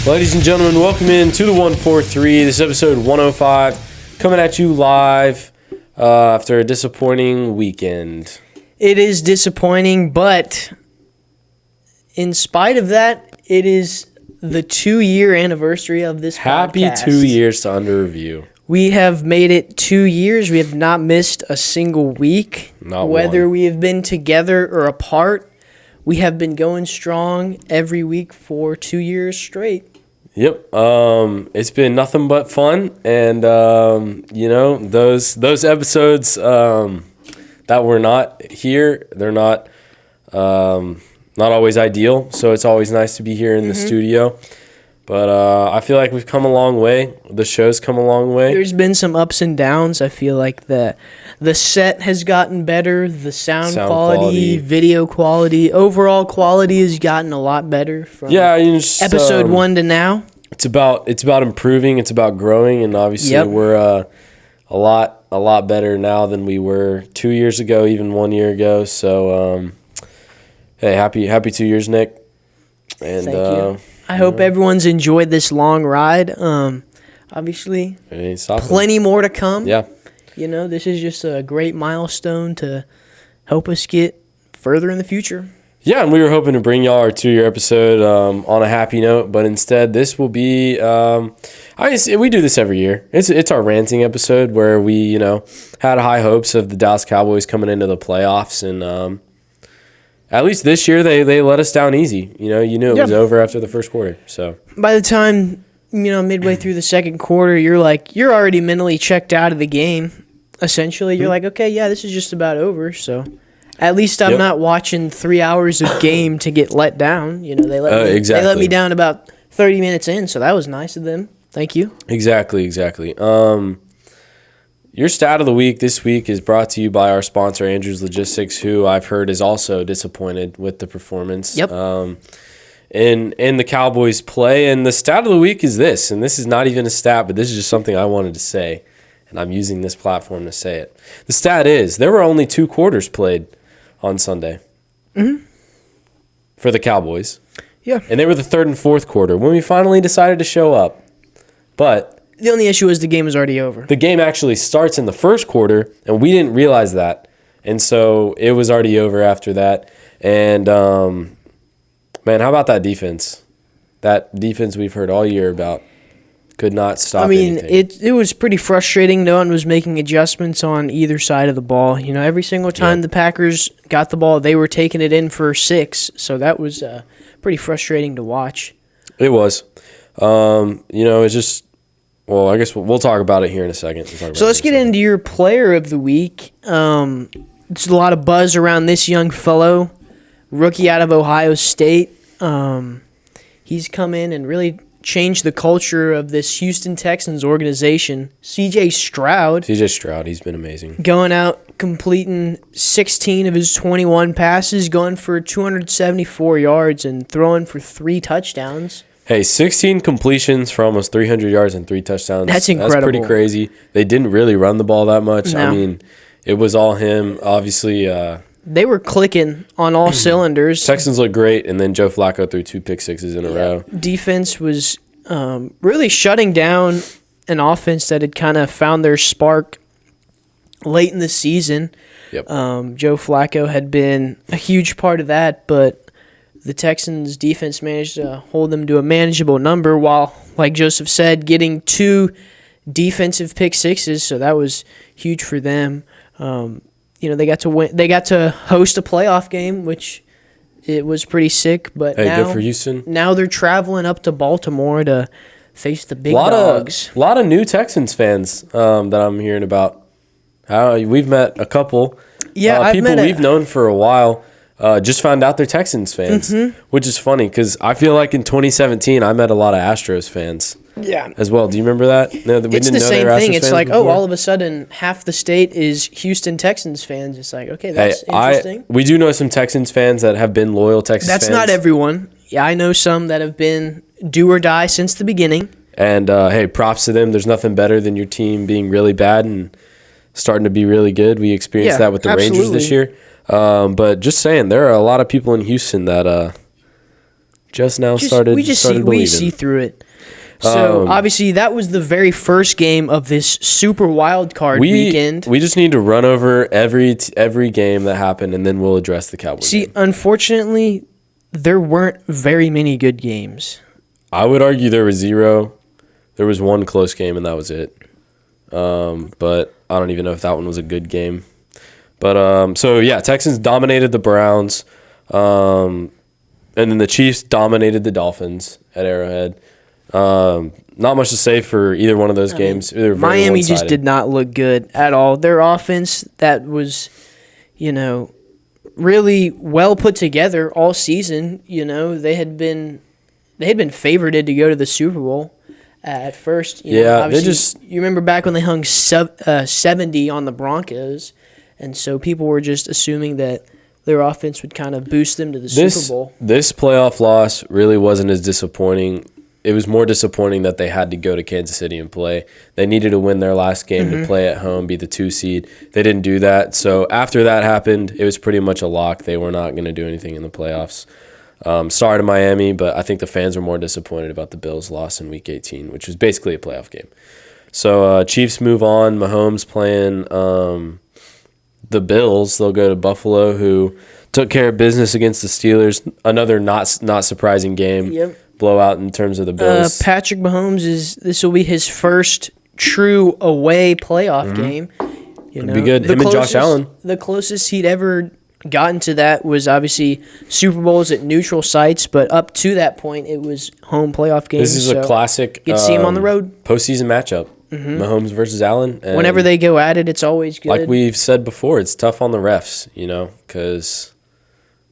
Ladies and gentlemen, welcome in to the 143. This is episode 105, coming at you live after a disappointing weekend. It is disappointing, but in spite of that, it is the 2-year anniversary of this Happy podcast. 2 years to Under Review. We have made it 2 years. We have not missed a single week. Not Whether one. we have been together or apart, we have been going strong every week for 2 years straight. Yep. It's been nothing but fun, and those episodes that were not here, they're not always ideal. So it's always nice to be here in the studio. But I feel like we've come a long way. The show's come a long way. There's been some ups and downs. I feel like the set has gotten better. The sound quality, video quality, overall quality has gotten a lot better from episode 1 to now. It's about improving. It's about growing, and obviously we're a lot better now than we were 2 years ago, even 1 year ago. So hey, happy 2 years, Nick. And thank you. I hope everyone's enjoyed this long ride. Obviously, plenty more to come. Yeah. This is just a great milestone to help us get further in the future. Yeah, and we were hoping to bring y'all our 2-year episode on a happy note, but instead this will be we do this every year. It's our ranting episode where we, had high hopes of the Dallas Cowboys coming into the playoffs, and at least this year they let us down easy. You knew it was over after the first quarter. So by the time, midway through the second quarter, you're already mentally checked out of the game. Essentially, you're like, okay, yeah, this is just about over. So at least I'm not watching 3 hours of game to get let down. They let me down about 30 minutes in, so that was nice of them. Thank you. Exactly. Your stat of the week this week is brought to you by our sponsor, Andrews Logistics, who I've heard is also disappointed with the performance. Yep. In the Cowboys' play. And the stat of the week is this, and this is not even a stat, but this is just something I wanted to say, and I'm using this platform to say it. The stat is there were only 2 quarters played on Sunday for the Cowboys. Yeah. And they were the third and fourth quarter when we finally decided to show up. But the only issue is the game was already over. The game actually starts in the first quarter, and we didn't realize that. And so it was already over after that. And, man, how about that defense? That defense we've heard all year about could not stop anything. It was pretty frustrating. No one was making adjustments on either side of the ball. Every single time the Packers got the ball, they were taking it in for 6. So that was pretty frustrating to watch. It was. It's just... Well, I guess we'll talk about it here in a second. So let's get into your player of the week. There's a lot of buzz around this young fellow, rookie out of Ohio State. He's come in and really changed the culture of this Houston Texans organization. C.J. Stroud, he's been amazing. Going out, completing 16 of his 21 passes, going for 274 yards, and throwing for 3 touchdowns. Hey, 16 completions for almost 300 yards and 3 touchdowns. That's incredible. That's pretty crazy. They didn't really run the ball that much. No. It was all him. Obviously, they were clicking on all cylinders. Texans looked great, and then Joe Flacco threw 2 pick sixes in a row. Defense was really shutting down an offense that had kind of found their spark late in the season. Yep. Joe Flacco had been a huge part of that, but the Texans' defense managed to hold them to a manageable number while, like Joseph said, getting 2 defensive pick sixes, so that was huge for them. They got to win. They got to host a playoff game, which it was pretty sick. But good for Houston. Now they're traveling up to Baltimore to face the big dogs. A lot of new Texans fans that I'm hearing about. We've met a couple. Yeah, people we've known for a while. Just found out they're Texans fans, which is funny because I feel like in 2017 I met a lot of Astros fans. Yeah. As well. Do you remember that? No, it's the same thing. It's like, all of a sudden half the state is Houston Texans fans. It's like, okay, that's interesting. We do know some Texans fans that have been loyal Texans fans. That's not everyone. Yeah, I know some that have been do or die since the beginning. And, hey, props to them. There's nothing better than your team being really bad and starting to be really good. We experienced that with the Rangers this year. But just saying, there are a lot of people in Houston that just now Just, started we just started see believing. we see through it. So obviously that was the very first game of this super wild card weekend. We just need to run over every game that happened, and then we'll address the Cowboys. See, game. unfortunately, there weren't very many good games. I would argue there was 0. There was one close game, and that was it. But I don't even know if that one was a good game. But so yeah, Texans dominated the Browns, and then the Chiefs dominated the Dolphins at Arrowhead. Not much to say for either one of those games. They were very Miami just one-sided. did not look good at all. Their offense that was, really well put together all season. They had been favorited to go to the Super Bowl at first. You remember back when they hung 70 on the Broncos, and so people were just assuming that their offense would kind of boost them to the Super Bowl. This playoff loss really wasn't as disappointing. It was more disappointing that they had to go to Kansas City and play. They needed to win their last game to play at home, be the 2 seed. They didn't do that. So after that happened, it was pretty much a lock. They were not going to do anything in the playoffs. Sorry to Miami, but I think the fans are more disappointed about the Bills' loss in Week 18, which was basically a playoff game. So Chiefs move on. Mahomes playing the Bills. They'll go to Buffalo, who took care of business against the Steelers. Another not surprising game. Yep. Blowout in terms of the Bills. Patrick Mahomes this will be his first true away playoff game. It'd be good. Him and Josh Allen. The closest he'd ever gotten to that was obviously Super Bowls at neutral sites, but up to that point, it was home playoff games. This is a classic. You can see him on the road. Postseason matchup. Mahomes versus Allen. And whenever they go at it, it's always good. like we've said before, it's tough on the refs, because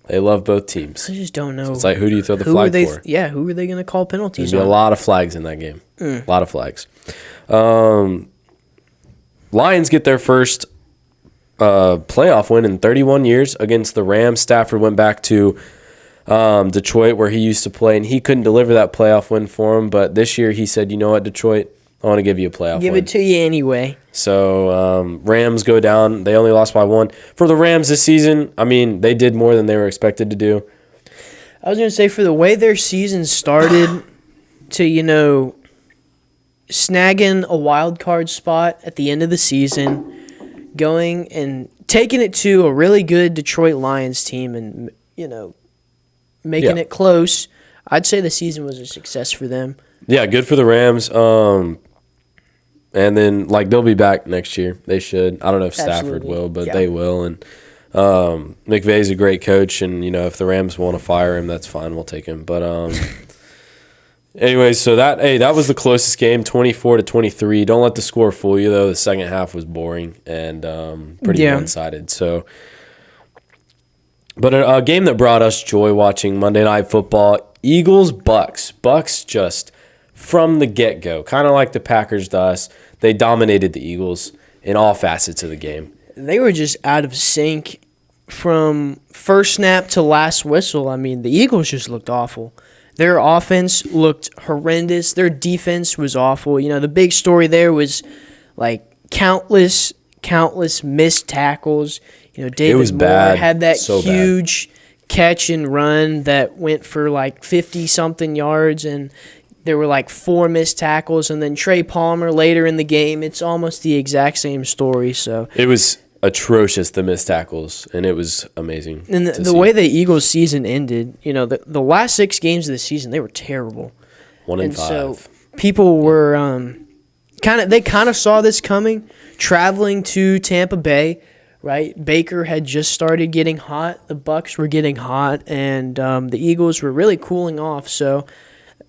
they love both teams. I just don't know. So it's like, who do you throw the flag for? Who are they going to call penalties There'll be on? a lot of flags in that game. A lot of flags. Lions get their first playoff win in 31 years against the Rams. Stafford went back to Detroit, where he used to play, and he couldn't deliver that playoff win for him. But this year he said, you know what, Detroit, I want to give you a playoff Give win. it to you anyway. So Rams go down. They only lost by 1. For the Rams this season, I mean, they did more than they were expected to do. I was going to say, for the way their season started to, snagging a wild card spot at the end of the season, going and taking it to a really good Detroit Lions team and, making it close, I'd say the season was a success for them. Yeah, good for the Rams. And then, they'll be back next year. They should. I don't know if Stafford Absolutely. will, but they will. And McVay's a great coach, and, if the Rams want to fire him, that's fine. We'll take him. But anyways, so that was the closest game, 24-23. Don't let the score fool you, though. The second half was boring and pretty one-sided. So, but a game that brought us joy watching Monday Night Football, Eagles-Bucks. Bucks just from the get-go, kind of like the Packers to us, they dominated the Eagles in all facets of the game. They were just out of sync from first snap to last whistle. I mean, the Eagles just looked awful. Their offense looked horrendous. Their defense was awful. The big story there was countless missed tackles. David Moore bad. had that So huge catch and run that went for 50-something yards, and there were 4 missed tackles. And then Trey Palmer later in the game, it's almost the exact same story. So It was atrocious, the missed tackles, and it was amazing. And the way the Eagles' season ended, the last 6 games of the season, they were terrible. 1-5. So people were kind of saw this coming, traveling to Tampa Bay, right? Baker had just started getting hot. The Bucks were getting hot, and the Eagles were really cooling off. So,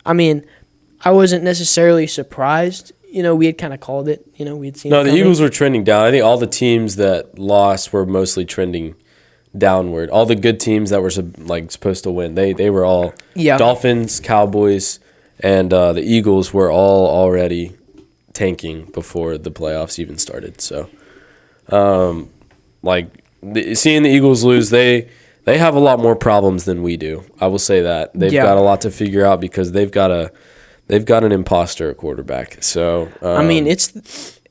I mean, I wasn't necessarily surprised. We had kind of called it. We had seen. No, the Eagles were trending down. I think all the teams that lost were mostly trending downward. All the good teams that were supposed to win, they were all Dolphins, Cowboys, and the Eagles were all already tanking before the playoffs even started. So, seeing the Eagles lose, they have a lot more problems than we do. I will say that they've got a lot to figure out because they've got an imposter at quarterback. So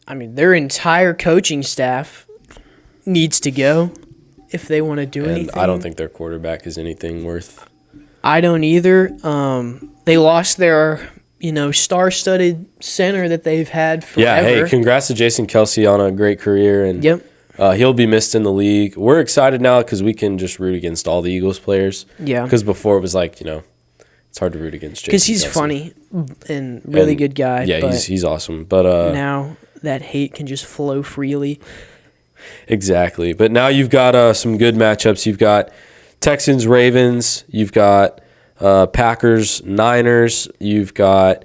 their entire coaching staff needs to go if they want to do anything. I don't think their quarterback is anything worth I don't either. They lost their, star-studded center that they've had forever. Yeah, hey, congrats to Jason Kelsey on a great career. And Yep. He'll be missed in the league. We're excited now because we can just root against all the Eagles players. Yeah. Because before it was like, it's hard to root against Jason Because he's Kelsey. funny and really good guy. Yeah, but he's awesome. But now that hate can just flow freely. exactly. But now you've got some good matchups. You've got Texans, Ravens. You've got Packers, Niners. You've got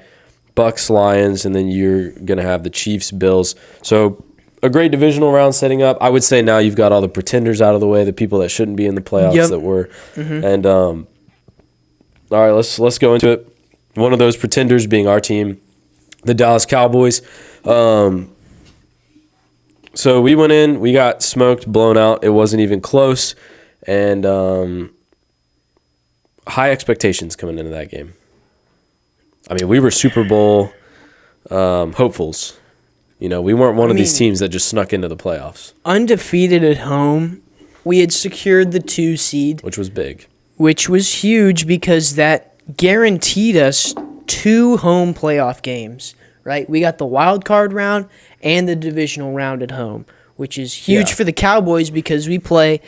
Bucks, Lions, and then you're gonna have the Chiefs, Bills. So a great divisional round setting up. I would say now you've got all the pretenders out of the way, the people that shouldn't be in the playoffs Yep. that were. And all right, let's go into it. One of those pretenders being our team, the Dallas Cowboys. So we went in, we got smoked, blown out. It wasn't even close, and high expectations coming into that game. I mean, we were Super Bowl hopefuls. We weren't one of these teams that just snuck into the playoffs, Undefeated at home, we had secured the 2 seed, which was big. which was huge because that guaranteed us 2 home playoff games, right? We got the wild card round and the divisional round at home, which is huge Yeah. for the Cowboys because we play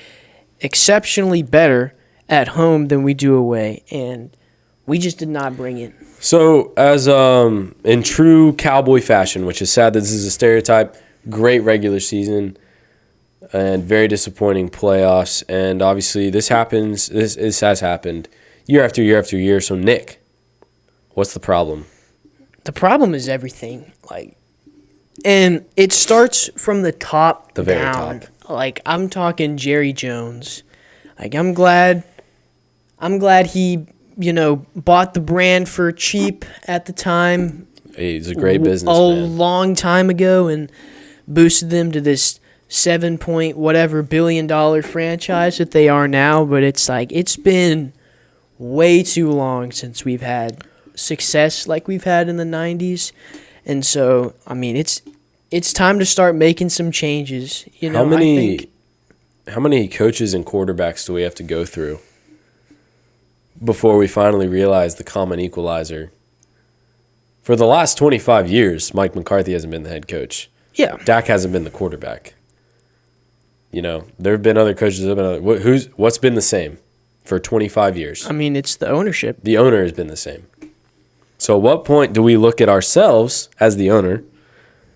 exceptionally better at home than we do away, and we just did not bring it. So, as in true Cowboy fashion, which is sad that this is a stereotype, great regular season and very disappointing playoffs. And obviously, this has happened year after year after year. So, Nick, what's the problem? The problem is everything, and it starts from the top The very down. top. I'm talking Jerry Jones. I'm glad he, bought the brand for cheap at the time. He's a great a businessman. long time ago and boosted them to this 7 whatever billion dollar franchise that they are now. But it's been way too long since we've had success like we've had in the 90s. And so, it's time to start making some changes. How many coaches and quarterbacks do we have to go through before we finally realize the common equalizer? For the last 25 years, Mike McCarthy hasn't been the head coach. Yeah. Dak hasn't been the quarterback. There have been other coaches. What's been the same for 25 years? It's the ownership. The owner has been the same. So at what point do we look at ourselves as the owner?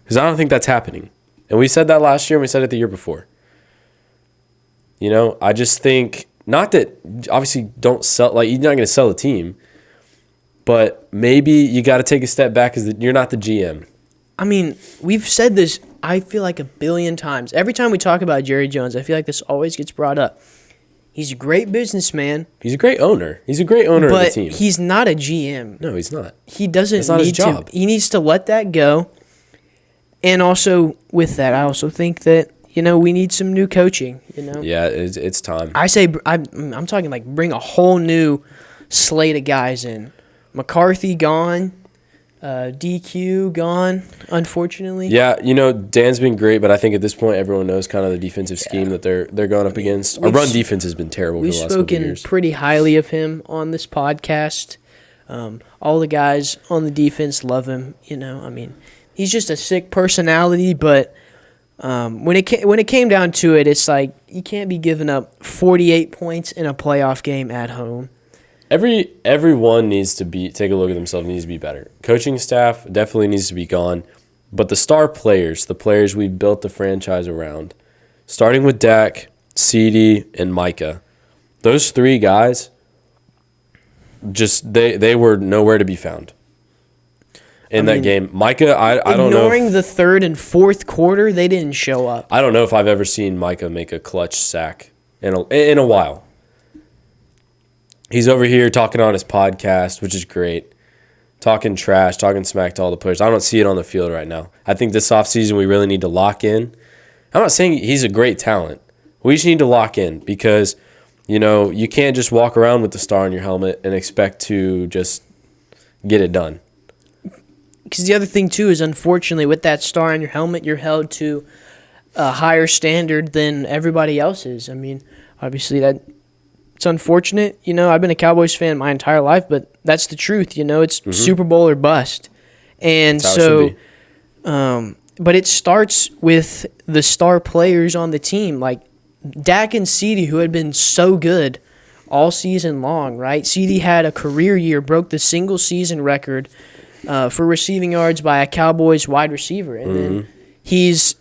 Because I don't think that's happening. And we said that last year and we said it the year before. I just think, not that obviously don't sell, you're not going to sell a team, but maybe you got to take a step back because you're not the GM. We've said this, I feel like, a billion times. Every time we talk about Jerry Jones, I feel like this always gets brought up. He's a great businessman. He's a great owner. He's a great owner of the team. But he's not a GM. No, he's not. He doesn't That's not his need job. to. He needs to let that go. And also, with that, I also think that, we need some new coaching, Yeah, it's time. I say, I'm talking bring a whole new slate of guys in. McCarthy gone. DQ gone, unfortunately. Yeah, Dan's been great, but I think at this point everyone knows kind of the defensive scheme that they're going up against. Our run defense has been terrible for the We've last couple of spoken years. pretty highly of him on this podcast. All the guys on the defense love him. He's just a sick personality, but when it came down to it, it's you can't be giving up 48 points in a playoff game at home. Everyone needs to take a look at themselves, needs to be better. Coaching staff definitely needs to be gone, but the star players, the players we've built the franchise around, starting with Dak, CeeDee, and Micah, those 3 guys, just they were nowhere to be found in that game. Micah, I don't know. Ignoring the third and fourth quarter, they didn't show up. I don't know if I've ever seen Micah make a clutch sack in a while. He's over here talking on his podcast, which is great. Talking trash, talking smack to all the players. I don't see it on the field right now. I think this offseason we really need to lock in. I'm not saying he's a great talent. We just need to lock in because, you can't just walk around with the star on your helmet and expect to just get it done. Because the other thing, too, is unfortunately with that star on your helmet, you're held to a higher standard than everybody else is. Obviously It's unfortunate. I've been a Cowboys fan my entire life, but that's the truth. It's Super Bowl or bust. And That's how it should so, but it starts with the star players on the team, like Dak and CeeDee, who had been so good all season long, right? CeeDee had a career year, broke the single season record for receiving yards by a Cowboys wide receiver, and then he's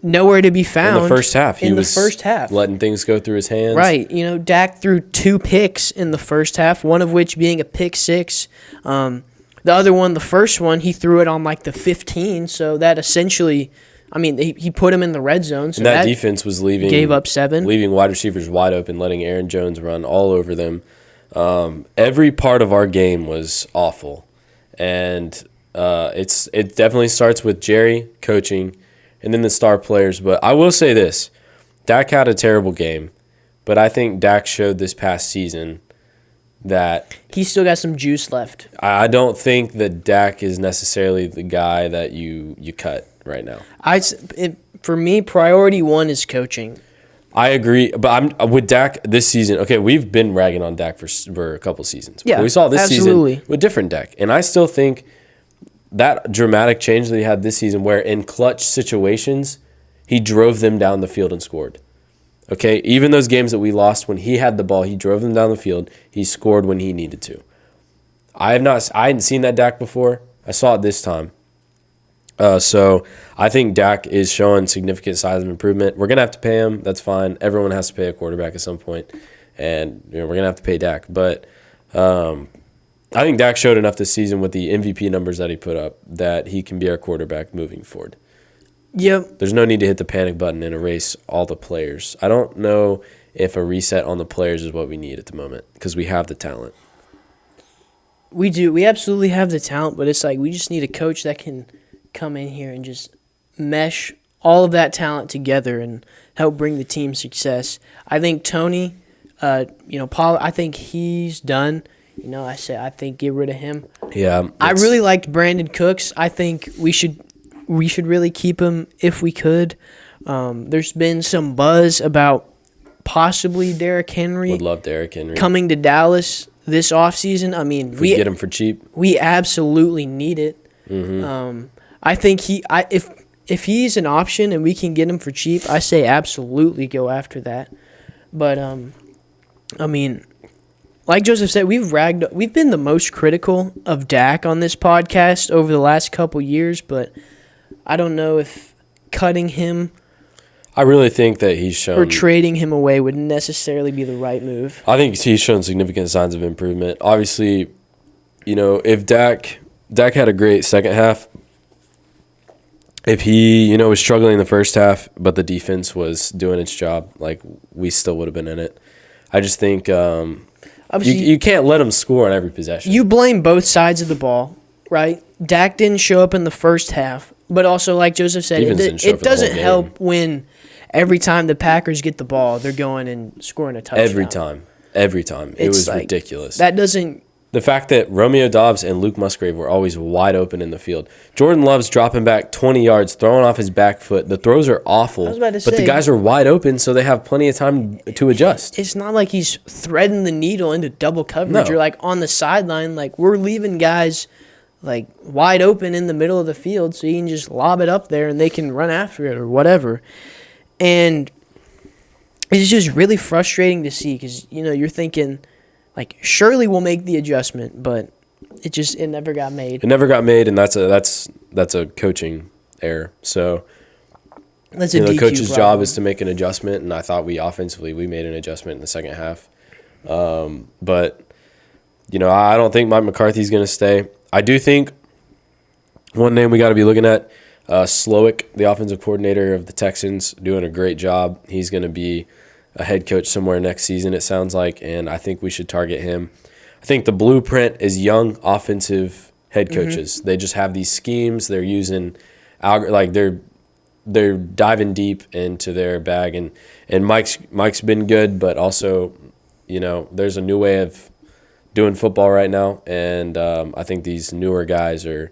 nowhere to be found in the first half. He was first half, letting things go through his hands. Right. Dak threw 2 picks in the first half, one of which being a pick six. The other one, the first one, he threw it on like the 15, so that essentially, he put him in the red zone. So And that defense was gave up 7. leaving wide receivers wide open, letting Aaron Jones run all over them. Every part of our game was awful, and it definitely starts with Jerry coaching, and then the star players. But I will say this: Dak had a terrible game, but I think Dak showed this past season that He's still got some juice left. I don't think that Dak is necessarily the guy that you cut right now. For me, priority 1 is coaching. I agree, but I'm with Dak this season. Okay, we've been ragging on Dak for a couple seasons. Yeah, we saw this absolutely. season with different Dak, and I still think that dramatic change that he had this season, where in clutch situations he drove them down the field and scored. Okay, even those games that we lost when he had the ball, he drove them down the field. He scored when he needed to. I hadn't seen that Dak before. I saw it this time. So I think Dak is showing significant signs of improvement. We're gonna have to pay him. That's fine. Everyone has to pay a quarterback at some point, and we're gonna have to pay Dak. But I think Dak showed enough this season with the MVP numbers that he put up that he can be our quarterback moving forward. Yep. There's no need to hit the panic button and erase all the players. I don't know if a reset on the players is what we need at the moment because we have the talent. We do. We absolutely have the talent, but it's like we just need a coach that can come in here and just mesh all of that talent together and help bring the team success. I think Tony, Paul, I think he's done. I think get rid of him. Yeah. I really liked Brandon Cooks. I think we should really keep him if we could. There's been some buzz about possibly Derrick Henry. Would love Derrick Henry coming to Dallas this offseason. If we get him for cheap. We absolutely need it. Mm-hmm. I think if he's an option and we can get him for cheap, I say absolutely go after that. But like Joseph said, we've been the most critical of Dak on this podcast over the last couple years, but I don't know if cutting him I really think that he's shown or trading him away would necessarily be the right move. I think he's shown significant signs of improvement. Obviously, if Dak had a great second half, if he, was struggling in the first half, but the defense was doing its job, like we still would have been in it. I just think you can't let him score on every possession. You blame both sides of the ball, right? Dak didn't show up in the first half, but also like Joseph said, it doesn't help when every time the Packers get the ball, they're going and scoring a touchdown. Every time. It was ridiculous. That doesn't. The fact that Romeo Doubs and Luke Musgrave were always wide open in the field. Jordan Love's dropping back 20 yards, throwing off his back foot. The throws are awful, but the guys are wide open, so they have plenty of time to adjust. It's not like he's threading the needle into double coverage. No. You're like on the sideline, like we're leaving guys like wide open in the middle of the field so you can just lob it up there and they can run after it or whatever. And it's just really frustrating to see because, you're thinking, like, surely we'll make the adjustment, but it never got made. It never got made, and that's a coaching error. So that's a the DQ coach's problem. job is to make an adjustment, and I thought we made an adjustment in the second half. But I don't think Mike McCarthy's going to stay. I do think one name we got to be looking at, Slowick, the offensive coordinator of the Texans, doing a great job. He's going to be a head coach somewhere next season, it sounds like, and I think we should target him. I think the blueprint is young offensive head coaches. Mm-hmm. They just have these schemes. They're using they're diving deep into their bag, and Mike's been good, but also, there's a new way of doing football right now, and I think these newer guys are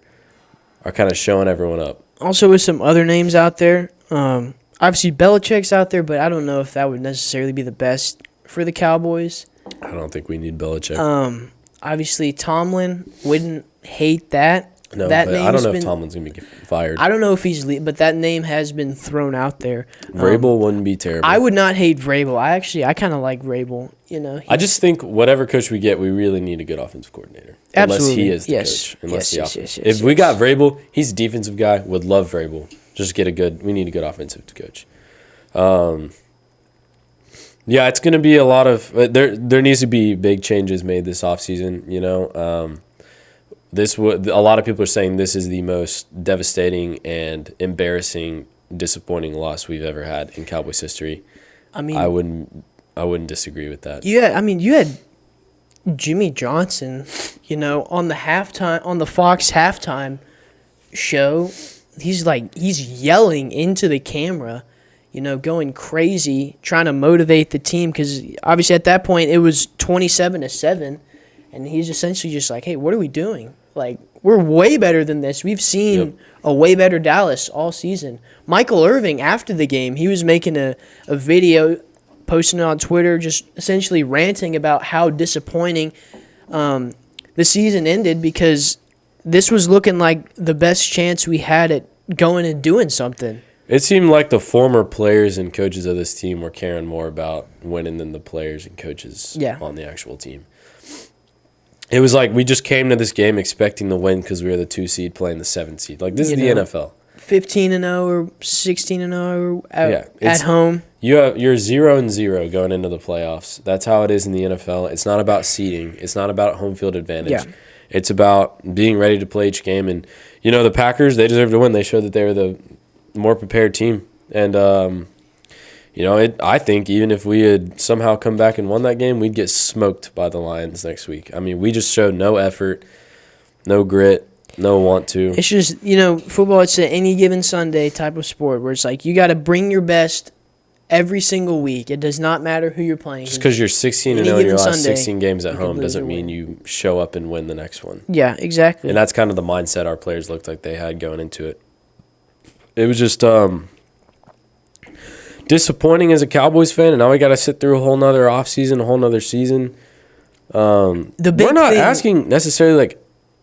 kind of showing everyone up. Also, with some other names out there, obviously Belichick's out there, but I don't know if that would necessarily be the best for the Cowboys. I don't think we need Belichick. Obviously, Tomlin wouldn't hate that. No, that but I don't know if been, Tomlin's going to be fired. I don't know if he's but that name has been thrown out there. Vrabel wouldn't be terrible. I would not hate Vrabel. I kind of like Vrabel. I just think whatever coach we get, we really need a good offensive coordinator. Absolutely. Unless he is the Yes. coach. Unless Yes, the yes, offense. yes, If we yes. got Vrabel, he's a defensive guy. Would love Vrabel. Just we need a good offensive coach. Yeah, it's going to be a lot of there needs to be big changes made this offseason, you know. A lot of people are saying this is the most devastating and embarrassing, disappointing loss we've ever had in Cowboys history. I mean, I wouldn't disagree with that. you had Jimmy Johnson, on the Fox halftime show. He's yelling into the camera, going crazy, trying to motivate the team because obviously at that point it was 27-7, and he's essentially just like, "Hey, what are we doing? Like, we're way better than this. We've seen a way better Dallas all season." Michael Irving, after the game, he was making a video, posting it on Twitter, just essentially ranting about how disappointing the season ended because this was looking like the best chance we had at going and doing something. It seemed like the former players and coaches of this team were caring more about winning than the players and coaches on the actual team. It was like we just came to this game expecting to win because we were the 2 seed playing the 7 seed. Like, this is the NFL. 15-0 or 16-0 at home. You're 0-0 going into the playoffs. That's how it is in the NFL. It's not about seeding. It's not about home field advantage. Yeah. It's about being ready to play each game. And, the Packers, they deserve to win. They showed that they were the more prepared team. And, I think even if we had somehow come back and won that game, we'd get smoked by the Lions next week. I mean, we just showed no effort, no grit, no want to. It's just, football, it's an any given Sunday type of sport where it's like you got to bring your best every single week. It does not matter who you're playing. Just because you're 16-0 in your last 16 games at home doesn't mean win. you show up and win the next one. Yeah, exactly. And that's kind of the mindset our players looked like they had going into it. It was just disappointing as a Cowboys fan, and now we got to sit through a whole nother offseason, a whole nother season. We're not asking necessarily,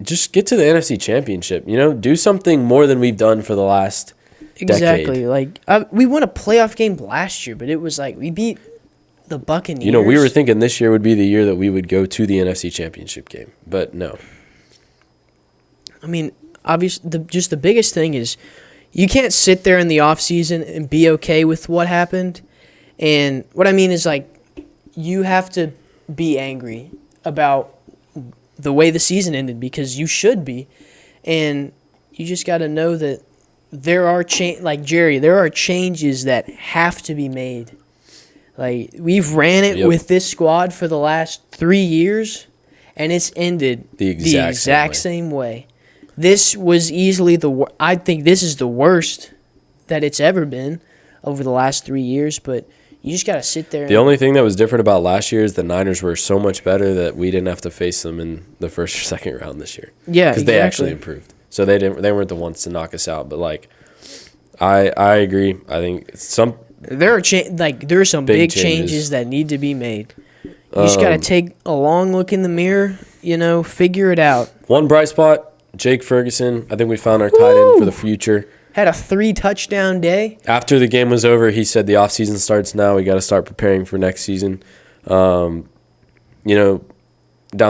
just get to the NFC Championship. Do something more than we've done for the last exactly. decade. We won a playoff game last year, but it was like we beat the Buccaneers. We were thinking this year would be the year that we would go to the NFC Championship game, but no. I mean, obviously, the biggest thing is you can't sit there in the offseason and be okay with what happened. And what I mean is, you have to be angry about the way the season ended because you should be. And you just got to know that there are there are changes that have to be made. Like, we've ran it with this squad for the last 3 years, and it's ended the exact same way. This was easily I think this is the worst that it's ever been over the last 3 years, but you just got to sit there. The only thing that was different about last year is the Niners were so much better that we didn't have to face them in the first or second round this year. Yeah, because they actually improved. So they weren't the ones to knock us out. But I agree. I think there are some big changes that need to be made. You just got to take a long look in the mirror. Figure it out. One bright spot. Jake Ferguson, I think we found our tight end for the future. Had a 3-touchdown day. After the game was over, he said the offseason starts now. We got to start preparing for next season. Down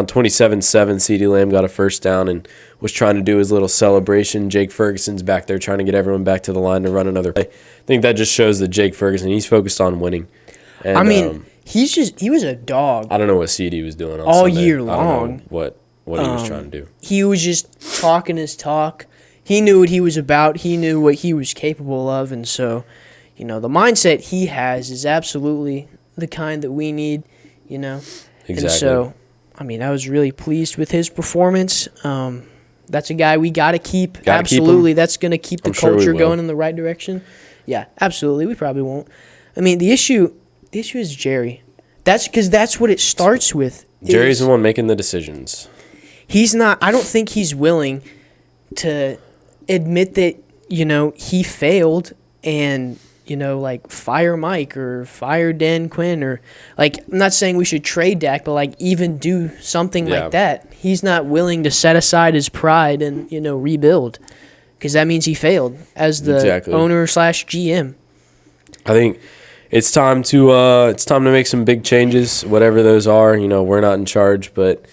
27-7, CeeDee Lamb got a first down and was trying to do his little celebration. Jake Ferguson's back there trying to get everyone back to the line to run another play. I think that just shows that Jake Ferguson, he's focused on winning. And, he was a dog. I don't know what CeeDee was doing on all Sunday. year long. I don't know what he was trying to do. He was just talking his talk. He knew what he was about. He knew what he was capable of. And so, the mindset he has is absolutely the kind that we need, Exactly. And so, I was really pleased with his performance. That's a guy we got to keep. Absolutely. That's going to keep the culture going in the right direction. Yeah, absolutely. We probably won't. The issue is Jerry. That's because that's what it starts with. Jerry's the one making the decisions. He's not. I don't think he's willing to admit that he failed and like fire Mike or fire Dan Quinn, or like, I'm not saying we should trade Dak, but like even do something Yeah. like that. He's not willing to set aside his pride and rebuild, because that means he failed as the Exactly. owner/GM. I think it's time to make some big changes, whatever those are. We're not in charge, but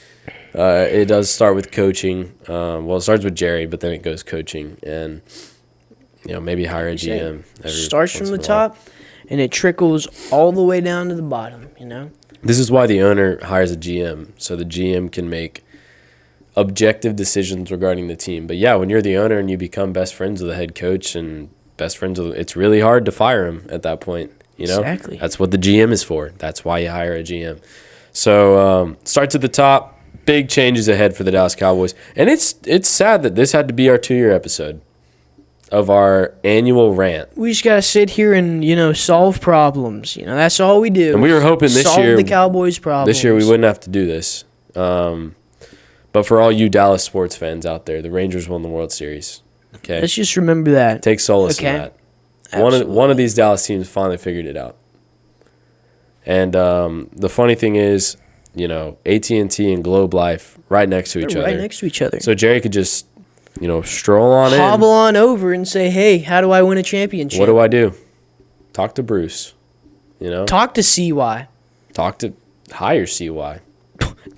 it does start with coaching. It starts with Jerry, but then it goes coaching, and maybe hire a GM. Starts from the top, and it trickles all the way down to the bottom. This is why the owner hires a GM, so the GM can make objective decisions regarding the team. But yeah, when you're the owner and you become best friends with the head coach and best friends with, it's really hard to fire him at that point. Exactly. That's what the GM is for. That's why you hire a GM. So starts at the top. Big changes ahead for the Dallas Cowboys, and it's sad that this had to be our 2-year episode of our annual rant. We just gotta sit here and solve problems. That's all we do. And we were hoping this solve year the Cowboys' problems. This year we wouldn't have to do this. But for all you Dallas sports fans out there, the Rangers won the World Series. Okay, Let's just remember that. take solace in Okay. that. Absolutely. One of these Dallas teams finally figured it out. And the funny thing is, AT&T and Globe Life right next to each They're other. right next to each other. So Jerry could just, stroll on Hobble on over and say, "Hey, how do I win a championship?" in. What do I do? Talk to Bruce. Talk to CY. Hire CY.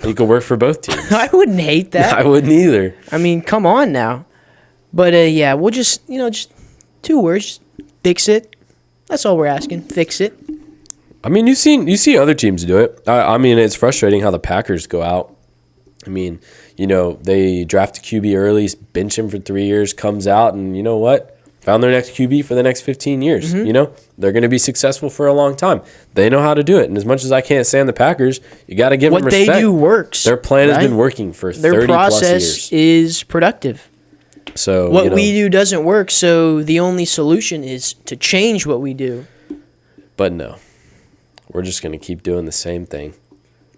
You could work for both teams. I wouldn't hate that. I wouldn't either. I mean, come on now. But yeah, we'll just 2 words, just fix it. That's all we're asking. Fix it. I mean, you see other teams do it. I mean, it's frustrating how the Packers go out. I mean, they draft a QB early, bench him for 3 years, comes out, and you know what? Found their next QB for the next 15 years. Mm-hmm. They're going to be successful for a long time. They know how to do it. And as much as I can't stand the Packers, you got to give them What respect. they do works. Their plan has right? been working for Their 30 plus process years. is productive. So What we do doesn't work, so the only solution is to change what we do. But no, we're just going to keep doing the same thing.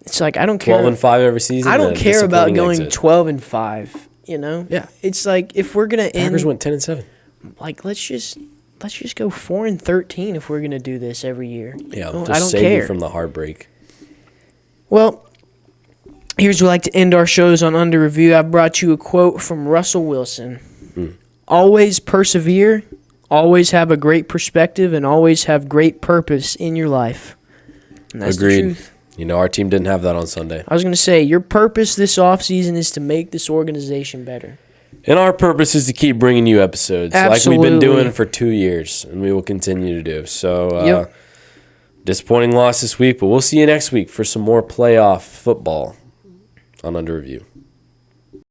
It's like, I don't care. 12-5 every season. I don't and a care about disappointing going exit. 12-5. Yeah. It's like, if we're gonna Packers end, went 10-7. like, let's just go 4-13 if we're gonna do this every year. Yeah, Oh, just I don't save care. you from the heartbreak. Well, here's what I like to end our shows on Under Review. I brought you a quote from Russell Wilson. Always persevere, always have a great perspective, and always have great purpose in your life. And that's Agreed. the truth. Our team didn't have that on Sunday. I was going to say, your purpose this offseason is to make this organization better. And our purpose is to keep bringing you episodes like we've been Absolutely. doing for 2 years, and we will continue to do. So, Yep. disappointing loss this week, but we'll see you next week for some more playoff football on Under Review.